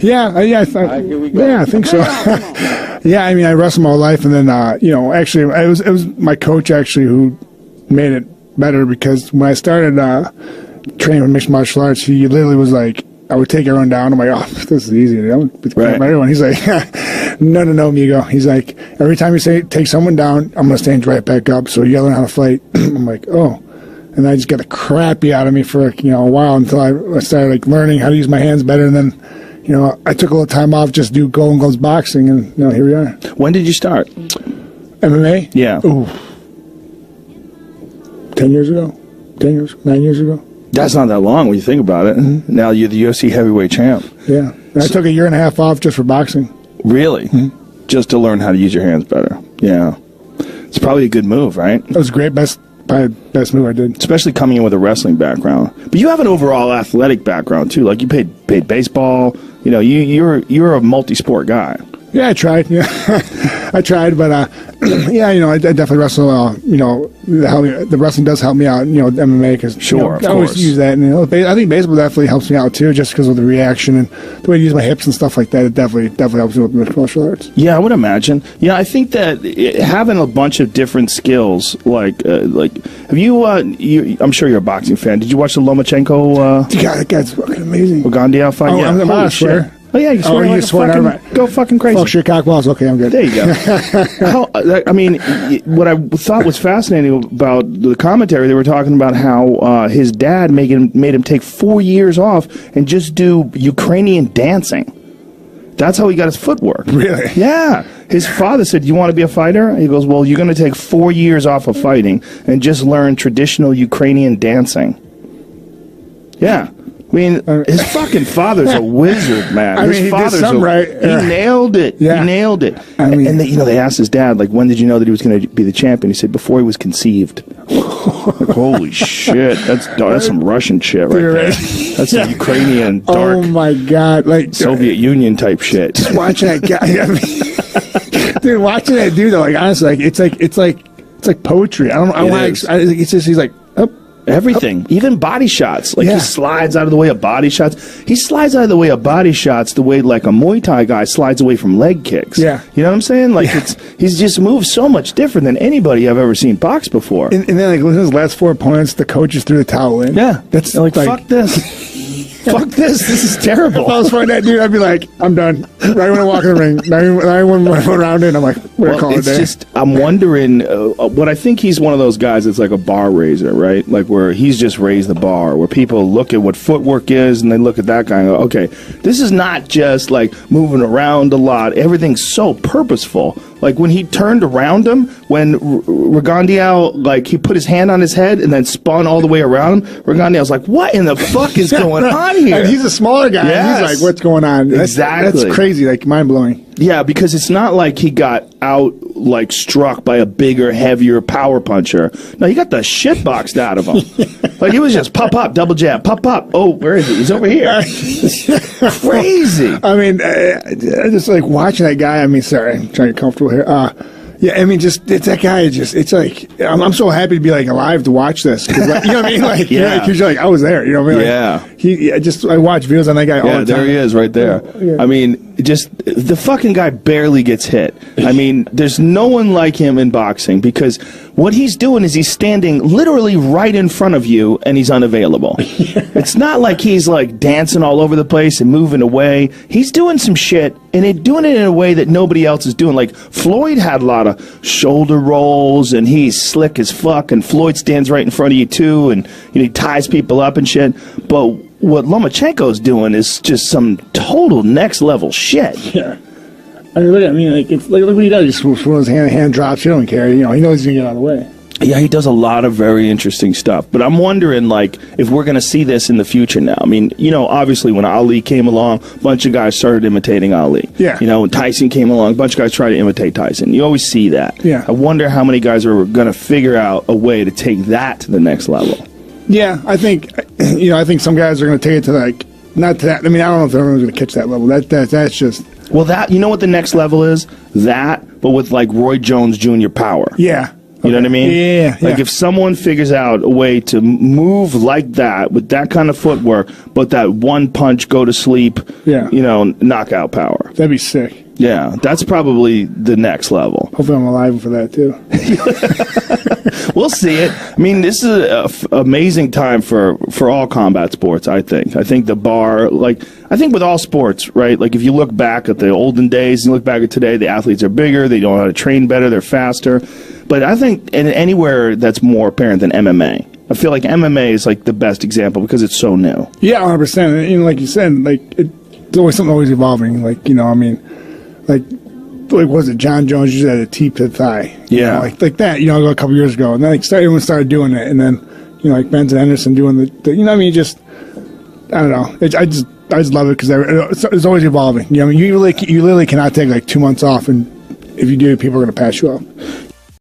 Yeah, I think so. Yeah, I mean, I wrestled my whole life, and then actually, it was my coach actually who made it better, because when I started training with mixed martial arts, he literally was like, I would take everyone down. I'm like, oh, this is easy. I'm everyone. He's like, no, amigo. He's like, every time you say take someone down, I'm gonna stand right back up. So you gotta learn how to fight. I'm like, oh. And I just got the crappy out of me for a while, until I started like learning how to use my hands better. And then, I took a little time off just to do Golden Gloves boxing, and here we are. When did you start? MMA? Yeah. Ooh. 10 years ago. 10 years, 9 years ago. That's not that long when you think about it. Mm-hmm. Now you're the UFC heavyweight champ. Yeah. And I took a year and a half off just for boxing. Really? Mm-hmm. Just to learn how to use your hands better. Yeah. It's probably a good move, right? It was great. Probably best move I did. Especially coming in with a wrestling background. But you have an overall athletic background, too. Like, you played baseball. You're a multi-sport guy. Yeah, I tried. Yeah, I tried, but I definitely wrestle. The wrestling does help me out. MMA, because I always use that. And I think baseball definitely helps me out too, just because of the reaction and the way I use my hips and stuff like that. It definitely helps me with mixed martial arts. Yeah, I would imagine. Yeah, I think that having a bunch of different skills, like have you? I'm sure you're a boxing fan. Did you watch the Lomachenko? That guy's fucking amazing. Gandia fight. Oh, yeah, I'm not sure. Oh, yeah, you swear go fucking crazy. Oh, shit, cock balls. Okay, I'm good. There you go. What I thought was fascinating about the commentary, they were talking about how his dad made him take 4 years off and just do Ukrainian dancing. That's how he got his footwork. Really? Yeah. His father said, you want to be a fighter? He goes, well, you're going to take 4 years off of fighting and just learn traditional Ukrainian dancing. Yeah. I mean, his fucking father's a wizard, man. His father's right. He nailed it. Yeah. He nailed it. And they asked his dad, like, when did you know that he was going to be the champion? He said, before he was conceived. Like, holy shit. That's some Russian shit right there. That's some Ukrainian dark. Oh, my God. Like Soviet Union type shit. Just watching that guy. Dude, watching that dude, though, like, honestly, it's like poetry. I don't know. It's just, he's like, everything, even body shots. Like, he slides out of the way of body shots. He slides out of the way of body shots the way like a Muay Thai guy slides away from leg kicks. Yeah, you know what I'm saying? Like, he's just moved so much different than anybody I've ever seen box before. And then, like, his last 4 opponents, the coaches threw the towel in. Yeah, that's like fuck this. Fuck this. This is terrible. If I was fighting that dude, I'd be like, I'm done. Right when I walk in the ring, right when I go around it, I'm like, we're going to call it a day. I'm wondering, what I think he's one of those guys that's like a bar raiser, right? Like, where he's just raised the bar, where people look at what footwork is and they look at that guy and go, okay, this is not just like moving around a lot. Everything's so purposeful. Like, when he turned around him, when Rogan, like, he put his hand on his head and then spun all the way around him, Rogan was like, what in the fuck is going on here? And he's a smaller guy. Yes. And he's like, what's going on? Exactly. That's crazy, like, mind-blowing. Yeah, because it's not like he got out, like, struck by a bigger, heavier power puncher. No, he got the shit boxed out of him. Like, he was just pop, double jab, pop. Oh, where is he? He's over here. Crazy. I mean, just like watching that guy. I mean, sorry, I'm trying to get comfortable here. Yeah, I mean, just it's that guy. It's like I'm so happy to be like alive to watch this. Cause, like, you know what I mean? Like, because you're like, I was there. You know what I mean? Like, I watch videos on that guy all the time. Yeah, there he is, right there. Yeah. I mean, just the fucking guy barely gets hit. I mean, there's no one like him in boxing, because what he's doing is he's standing literally right in front of you and he's unavailable. It's not like he's like dancing all over the place and moving away. He's doing some shit and doing it in a way that nobody else is doing. Like, Floyd had a lot of shoulder rolls and he's slick as fuck, and Floyd stands right in front of you too, and he ties people up and shit. But what Lomachenko's doing is just some total next level shit. Yeah. I mean, like, it's like, look what he does. He swoops his hand drops. He don't care. You know, he knows he's gonna get out of the way. Yeah, he does a lot of very interesting stuff. But I'm wondering, like, if we're going to see this in the future now. I mean, you know, obviously when Ali came along, a bunch of guys started imitating Ali. Yeah. You know, when Tyson came along, a bunch of guys tried to imitate Tyson. You always see that. Yeah. I wonder how many guys are going to figure out a way to take that to the next level. Yeah, I think some guys are going to take it to, like, not to that. I mean, I don't know if everyone's going to catch that level. That's just... Well, you know what the next level is? That, but with, like, Roy Jones Jr. power. Yeah. You know what I mean? Yeah. Like if someone figures out a way to move like that with that kind of footwork, but that one punch, go to sleep, knockout power. That'd be sick. Yeah, that's probably the next level. Hopefully I'm alive for that, too. We'll see it. I mean, this is an amazing time for all combat sports, I think. I think the bar, I think with all sports, right? Like, if you look back at the olden days and you look back at today, the athletes are bigger, they know how to train better, they're faster. But I think anywhere that's more apparent than MMA. I feel like MMA is, the best example because it's so new. Yeah, 100%. And like you said, it's always something always evolving. Was it John Jones used to have a T to the thigh? Yeah. Like that, a couple years ago. And then everyone started doing it. And then, Benson Henderson doing just, I don't know. I just love it because it's always evolving. You literally cannot take 2 months off, and if you do, people are going to pass you up.